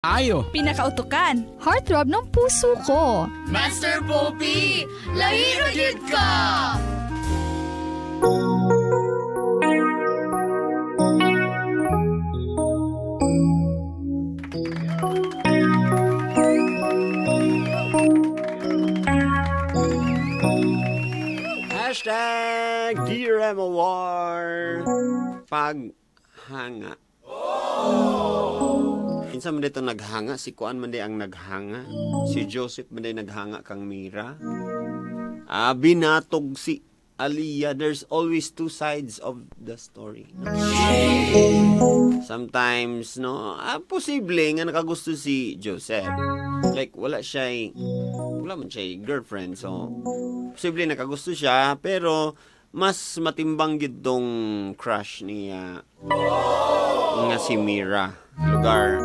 Ayo. Pinakautukan. Heartthrob ng puso ko. Master Poppy, lahiro jud ka! Hashtag Dear MOR Paghanga. Insa man dito naghanga, si Kuan man di ang naghanga, si Joseph man di naghanga kang Mira. Binatog si Aliyah. There's always two sides of the story. Sometimes, no, posible nga nakagusto si Joseph. Like, wala man siya girlfriend. So, posible nakagusto siya, pero mas matimbang gid tong crush niya nga si Mira. Lugar,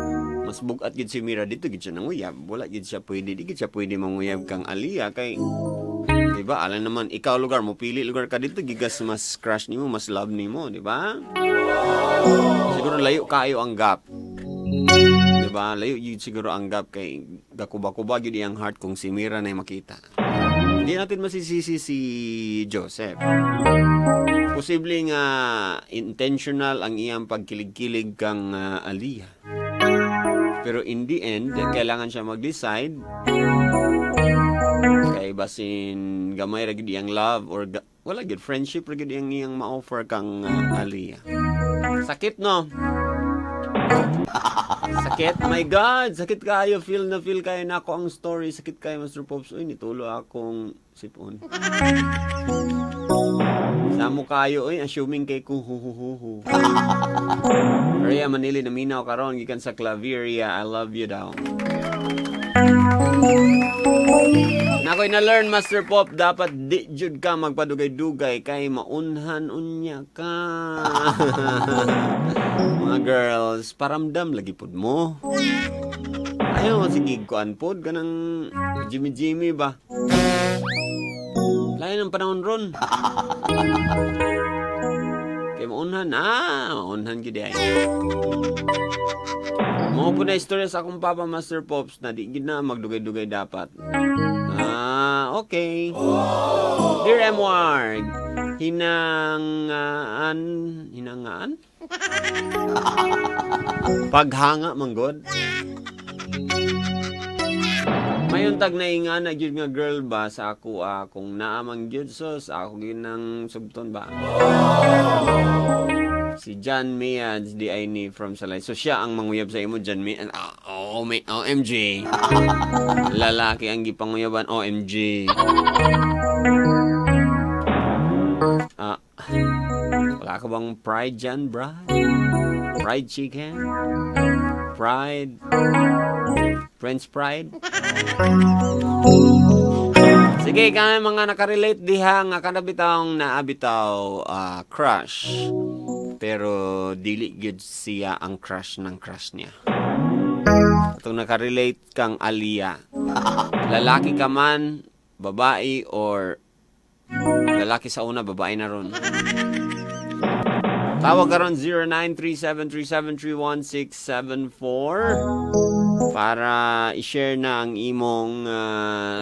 mas bugat gid si Mira dito gid siya nanguyab. Wala gid siya pwede, di gid siya pwede manguyab kang Aliyah kay diba, alam naman, ikaw lugar mo, pili lugar ka dito, gigas mas crush nimo, mas love nimo, diba? Siguro layo kayo ang gap. Diba? Layo yun siguro ang gap kay gakuba-kuba yun ang heart kung si Mira na makita. Hindi natin masisisi si Joseph. Posible nga intentional ang iyang pagkilig-kilig kang Aliyah. Pero in the end, kailangan siya mag-decide kay basin gamay ra gid iyang love or wala gid friendship ra gid iyang ma-offer kang Aliyah. Sakit no? Sakit, my God, sakit kayo, feel kayo na ako ang story, sakit kayo Master Pops. Uy, nitulo akong sipon. Samo kayo, assuming kay kuhuhuhuhu. Rhea Manili naminaw karon gikan sa Claveria, I love you daw. Nakoy na-learn, Master Pop, dapat di jud ka magpadugay-dugay kay maunhan unya ka. Mga girls, paramdam lagi pud mo. Ayaw, sige, kuan pod ka ng Jimmy ba? Lain ang panahon ron. Kay maunhan, maunhan gid ay. Mo po na istorya sa akong papa, Master Pops, na di gid na magdugay-dugay dapat. Okay. Dear MWAR, hinangaan? Paghanga, manggod. Mayon tag nainga na gyud nga girl ba sa ako kung naamang gyud sos ako gyud nang subton ba. Si John Meads di ay ni from Salay. So siya ang manguyab sa imo, John Meads. May OMG. Lalaki ang gipanguyaban, OMG. Wala ka bang pride dyan, brad? Fried chicken? Fried? French fried? Sige, kaya mga nakarelate diha nga kanabitang naabitaw crush. Pero dili gyud siya ang crush ng crush niya. Itong nakarelate kang Aliyah. Lalaki ka man, babae, or lalaki sa una, babae na ron. Tawag ka ron 0937373164 para i-share na ang imong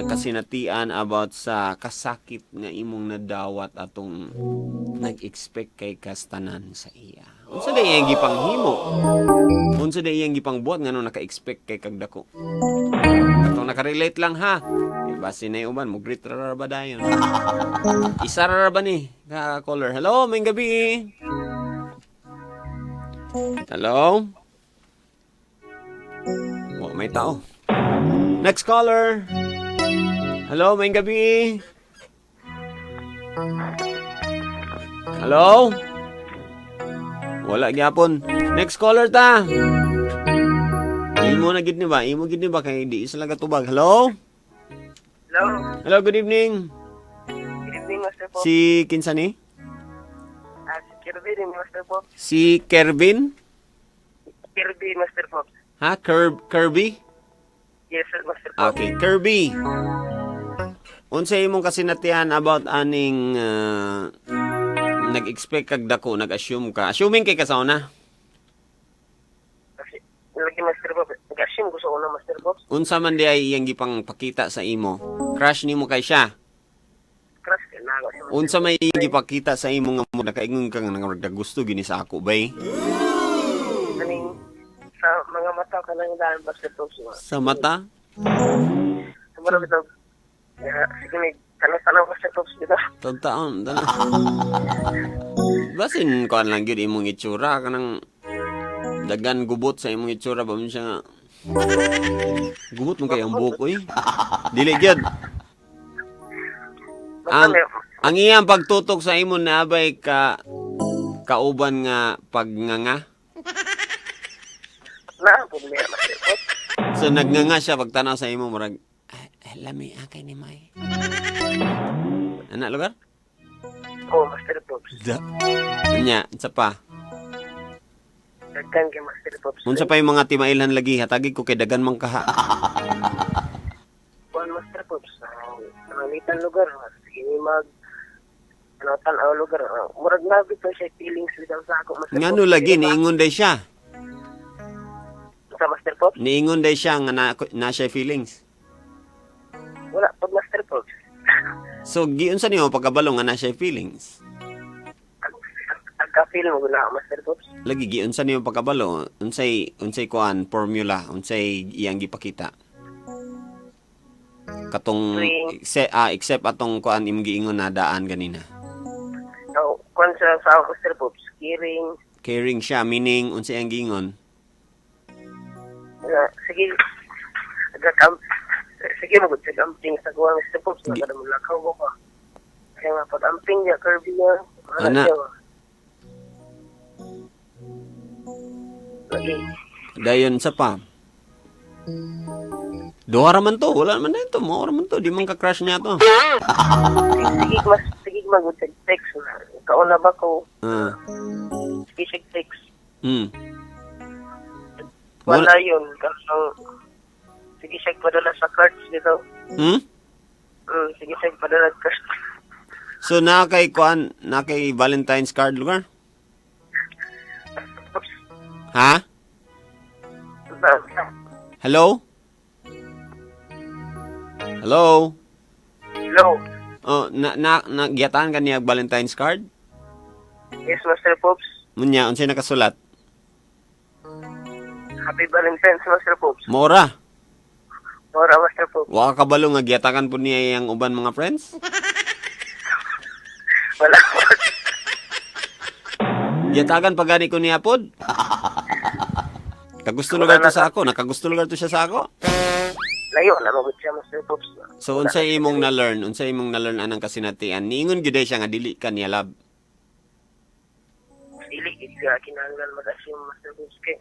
kasinatian about sa kasakit nga imong nadawat atong nag-expect kay kastanan sa iya. Unsa day iyang gipanghimo? Unsa day iyang gipangbuhat ngano naka-expect kay kagdako? Atong nakarelate lang ha. Basi na uban mo greet ra ba dayon? Isa ra ba ni ka caller? Hello, may gabi. Hello? May tao. Next caller. Hello, may gabi. Hello? Wala gyapon. Next caller ta. Imo na gid ni ba? Imo gid ni ba kay di isa lang katubag. Hello? Hello. Hello, good evening. Good evening, Master Pop. Si kinsa ni? Si Kervin, Master Pop. Si Kervin? Kirby, Master Pop. Ha? Kirby? Yes, sir, Master Pop. Okay, Kirby. Unsa imong kasinatian about aning nag-expect kag dako, nag-assume ka. Assuming kay kasauna. Kasi, lagi Master Pop, nag-assume una, Master Pops. Unsa man di ay iyang gipang pakita sa imo? Crush nimo kay siya. Crush ka na ako siya, Master Unsa may iyang gipakita sa imo nga mo nakaingon ka nga naggusto gini sa ako bay? Kaning sa mga mata ka lang daan, Master Pops. Sa mata? Siguro ito, sige, may tanong-tanong, Master Pops, dito. Taon. Basin ko lang gyud imong itsura kanang dagan gubot sa imong itsura ba man siya nga. Gubot mo kay ang buhok oy. Dili gyud. Ang iyang pagtutok sa imo naabay ka kauban nga pagnganga. Naapod mo yan, Master Pops. So nagnanga siya pagtanaw sa imo murag lami akay ni May. Ana lugar? Oo, Master Pops. Da. Nya, sa pa. Dagkan kay Master Pops. Unsa pa yung mga timailhan lagi hatagi ko kay dagan man kaha. Kuan, Master Pops. Nangitan lugar. Sige, mag... tanaw lugar. Murag nabit pa siya feelings bitaw sa ako, Master Pops. Ngano lagi niingon day siya. Sa Master Pops? Niingon day siya nga na siya feelings. Wala, pag Master Pops. So giun sa nimo pagkabalo nga na siya feelings. Agka-feel mo guna, Master Pops. Lagi giun sa nimo pagkabalo unsay kuan formula unsay iyang gipakita. Katong except atong kuan imong giingon na daan ganina. So, kuan sa Master Pops, Caring siya meaning unsay ang giingon. sige, sige magod sa amping sa kuha, Mr. Pops, nakada mo lakaw mo ka. Kaya nga, pag amping niya, curvy niya, Ana. Lagi. Dayon sa pa. Duha ra man to, wala man dito, mo man to, di man ka crush niya to. Sige magod sa text na. Kauna ba ko? Sige siya text. Wala yun. Sige siya padala sa cards dito. Sige siya padala sa cards. So na kay Valentine's card lugar? Ha? Hello? Hello? Hello? Oh, nagyataan ka niya Valentine's card? Yes, Master Pops. Munya, unsay nakasulat? Happy Valentine's, Master Pops. Mora. Mora, Master Pops. Wa ka kabalo nga gyatakan po niya yang uban mga friends? Wala. Gyatakan pa gani ko niya pod? Kagusto lugar to sa ako, nakagusto lugar to siya sa ako. Layo na magod siya, Master Pops. So unsay imong na-learn anang kasinatian? Niingon gyud siya nga dili ka niya love. Dili ka kinahanglan mag-assume, Master Pops kay.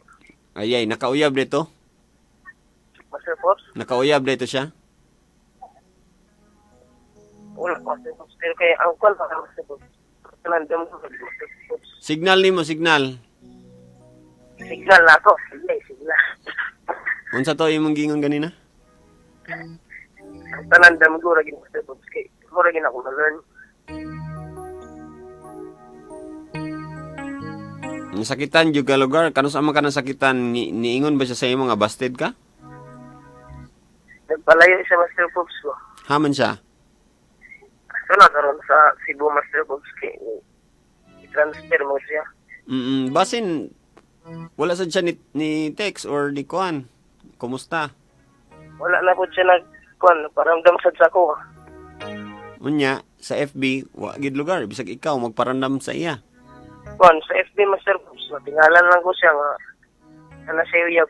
Ayay, nakauyab dito? Master Pops? Nakauyab dito siya? Wala, Master Pops. Pero kay ang kwan pa, Master Pops. Nandam ko, Master Pops. Signal signal. Signal na ako. Sige, signal. Unsa to imong gingon ganina? Ang tanandam ko, ragin Master Pops kay. Mura gin ako na-learn. Nasakitan jud ka lugar, kanus man ka nasakitan niingon ba siya sa imo nga busted ka? Nagpalayo siya, Master Pops ko. Haman siya. So na karon sa Cebu, Master Pops kay. I-transfer mo siya. Basin wala sad siya ni text or ni kuan. Kumusta? Wala na po siya nagkuhan, paramdam sad sa ako. Unya, sa FB, wa gid lugar, bisag ikaw magparandam sa iya. Kuhan, sa FB, Master Pops, natingalan lang ko siya nga, na siya uyab.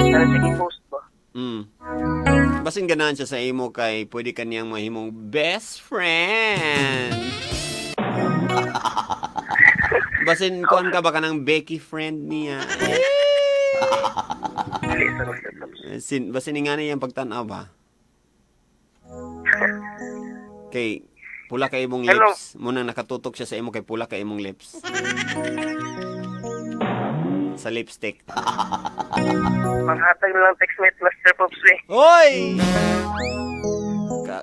Ano siya post ba? Basin ganahan siya sa imo kay pwede kaniyang mahimong best friend. Basin kuan ka ba kanang Becky friend niya? Dili sa Master Pops. Basin nga na yung pagtanaw ba? Kay pula kay imong Hello. lips. Munang nakatutok siya sa imo kay pula kay imong lips. Sa lipstick. Manghatag lang textmate, Master Pops eh. Hoy!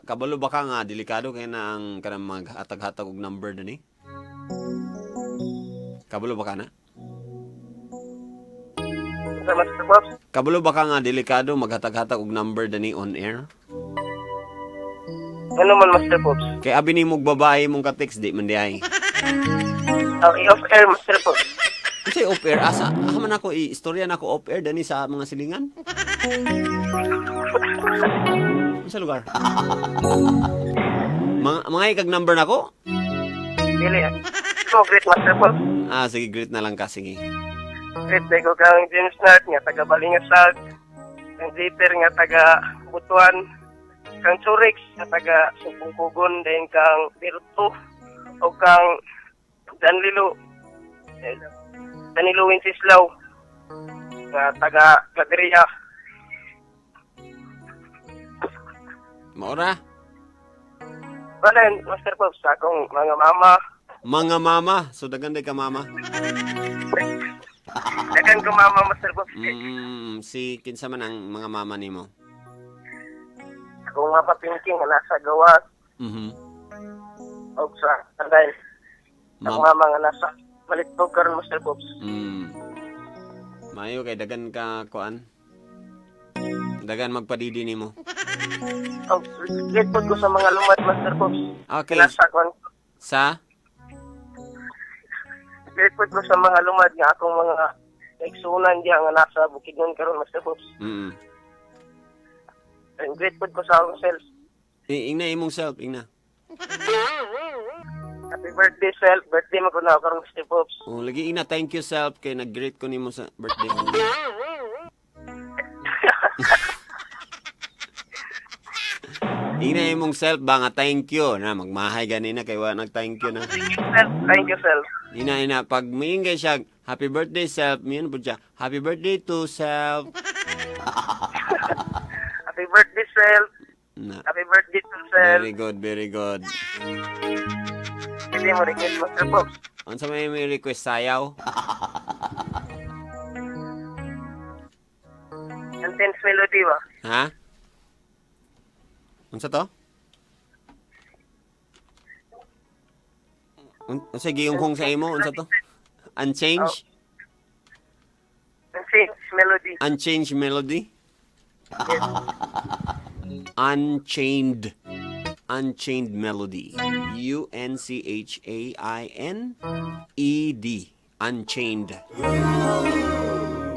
Kabalo ba ka nga? Delikado kaya na ang kanang maghatag-hatag og number na ni? Kabalo ba ka na? Sa Master Pops. Kabalo ba ka nga delikado maghatag-hatag og number dani on air? Ano man, Master Pops? Kay abi nimog babae mong ka-text di man di ay. I-off air, Master Pops. Kasi off air asa man ako istorya na ako off air dani sa mga silingan. Sa lugar. Mga ikag number nako? Dili. So, great, Master Pops. Sige, greet na lang ka, sige. Great, ko kang James Nart, nga taga Balingasag. Kang Zipper, nga taga Butuan. Kang Churix, nga taga Sumpungkugon. Then kang Birto. O kang Danilo Wenceslao. Nga taga Claveria. Maura? Wala, Master Pops, sa akong mga mama. Mga mama. So, dagan ka mama. Dagan ko mama, Master Pops. Si kinsa man ang mga mama nimo? Akong mga papingking nga nasa gawas. O sa Tanday. Ang mama nga nasa Balitog karon, Master Pops. Mayo kay dagan ka kuan. Dagan magpadidi nimo. Oh, great po ko sa mga lumad, Master Pops. Okay. Nasa kuan. Sa? Great po ko sa mga lumad nga akong mga naigsunan diya nga nasa Bukidnon karon, Master Pops. And great po ko sa akong self. Ingna imong self, ingna. Happy birthday, self. Birthday mo ko na karon, Master Pops. Oh, lagi ina thank you self kay nag-greet ko nimo sa birthday. Ina imong self ba nga thank you na magmahay ganina kay wa nag thank you na. Thank you, self. Ina pag miingay siya happy birthday self, miyon po siya happy birthday to self. Happy birthday, self. Na. Happy birthday to self. Very good, very good. Hindi mo request, Master Pops. Unsa may request sayaw? Intense melody ba? Ha? Unsa to? Unsa giyong sa imo? Unsa to? Unchanged? Intense melody. Unchanged melody? Yes. Unchained. Unchained melody. UNCHAINED. Unchained.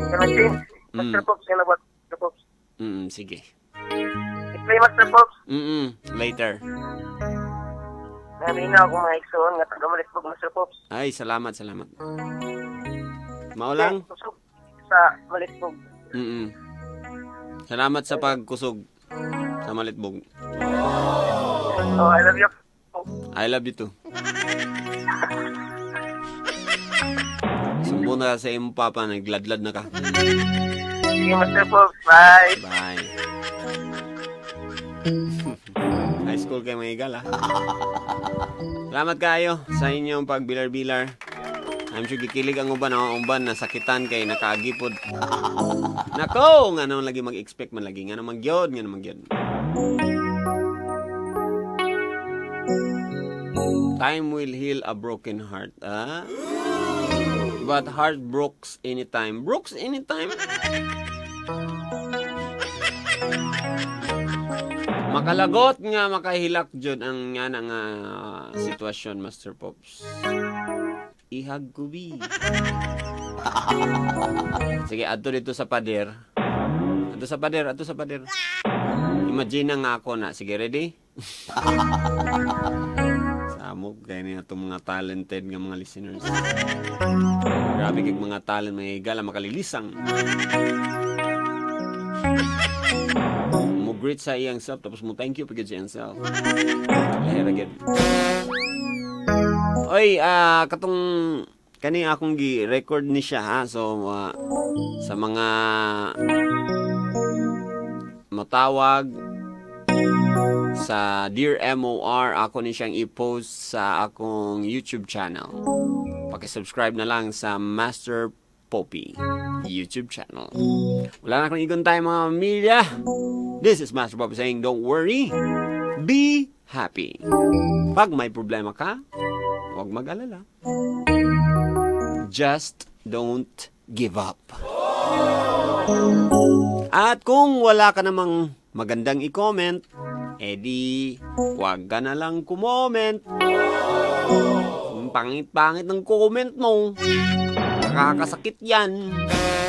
Can I change? Master Pops, yan na ba? Master Pops. Sige. I-play, Master Pops. Later. Nabina ako mga iksoon nga taga-Malitbog, Master Pops. Ay, salamat. Maulang? Kusog sa Malitbog. Salamat sa pagkusog sa Malitbog. Oh, I love you. I love you too. Sumbo na sa imo papa, nagladlad na ka. Sige, Master Pops. Bye. Bye. High school kayo mga igal, ha? Salamat kayo sa inyong pagbilar-bilar. I'm sure kikilig ang uban, nasakitan kay nakaagipod. Nako, nga naman lagi mag-expect man lagi. Nga naman gyud. Time will heal a broken heart. But heart breaks anytime. Brooks anytime? Makalagot nga makahilak jud ang nga nga sitwasyon, Master Pops. Ihag kubi. Sige, adto dito sa pader. Adto sa pader. Imagine nga ako na. Sige, ready? Samog kaya niya itong mga talented nga mga listeners. Grabe kag mga talent, mga igala, makalilisang. Mo greet sa iyang self, tapos mo thank you pagod sa iyang self. Lahir again. Oy, katong kani akong gi-record ni siya, ha. So sa mga matawag sa Dear MOR, ako ni siyang i-post sa akong YouTube channel. Paki-subscribe na lang sa Master Poppy YouTube channel. Wala na akong igon tayo mga pamilya. This is Master Poppy saying, don't worry, be happy. Pag may problema ka, huwag mag-alala. Just don't give up. At kung wala ka namang magandang i-comment, edi huwag ka na lang kumoment. Ang pangit-pangit ng comment mo. Nakakasakit yan.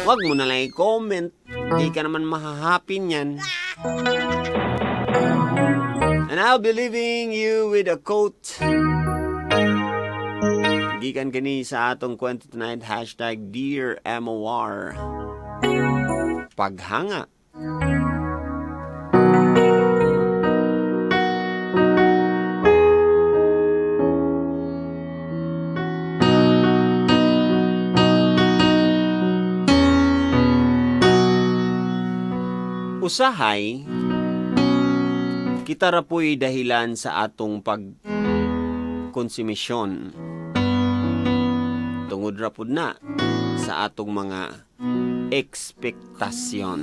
Huwag mo na lang i-comment. Hindi ka naman mahahappy niyan. And I'll be leaving you with a quote. Gikan kini sa atong kwento tonight, hashtag Dear MOR. Paghanga. Usahay, kita ra po'y dahilan sa atong pagkonsumisyon. Tungod ra pud na sa atong mga ekspektasyon.